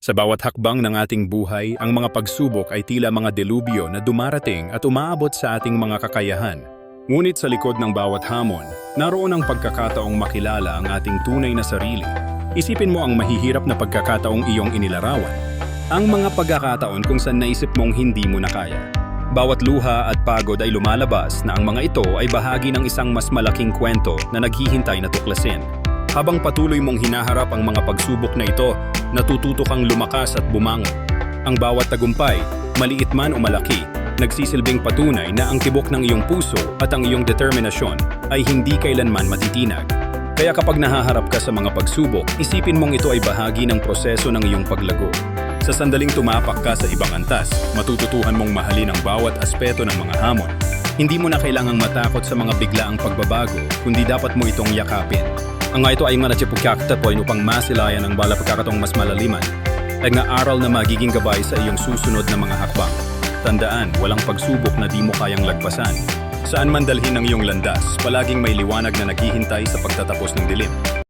Sa bawat hakbang ng ating buhay, ang mga pagsubok ay tila mga delubyo na dumarating at umaabot sa ating mga kakayahan. Ngunit sa likod ng bawat hamon, naroon ang pagkakataong makilala ang ating tunay na sarili. Isipin mo ang mahihirap na pagkakataong iyong inilarawan. Ang mga pagkakataon kung saan naisip mong hindi mo na kaya. Bawat luha at pagod ay lumalabas na ang mga ito ay bahagi ng isang mas malaking kwento na naghihintay na tuklasin. Habang patuloy mong hinaharap ang mga pagsubok na ito, natututo kang lumakas at bumangon. Ang bawat tagumpay, maliit man o malaki, nagsisilbing patunay na ang tibok ng iyong puso at ang iyong determinasyon ay hindi kailanman matitinag. Kaya kapag nahaharap ka sa mga pagsubok, isipin mong ito ay bahagi ng proseso ng iyong paglago. Sa sandaling tumapak ka sa ibang antas, matututuhan mong mahalin ang bawat aspeto ng mga hamon. Hindi mo na kailangang matakot sa mga biglaang pagbabago, kundi dapat mo itong yakapin. Ang ito ay manatipagkakatapoy upang masilayan ang bala pagkakatong mas malaliman ay nga aral na magiging gabay sa iyong susunod na mga hakbang. Tandaan, walang pagsubok na di mo kayang lagpasan. Saan man dalhin ang iyong landas, palaging may liwanag na naghihintay sa pagtatapos ng dilim.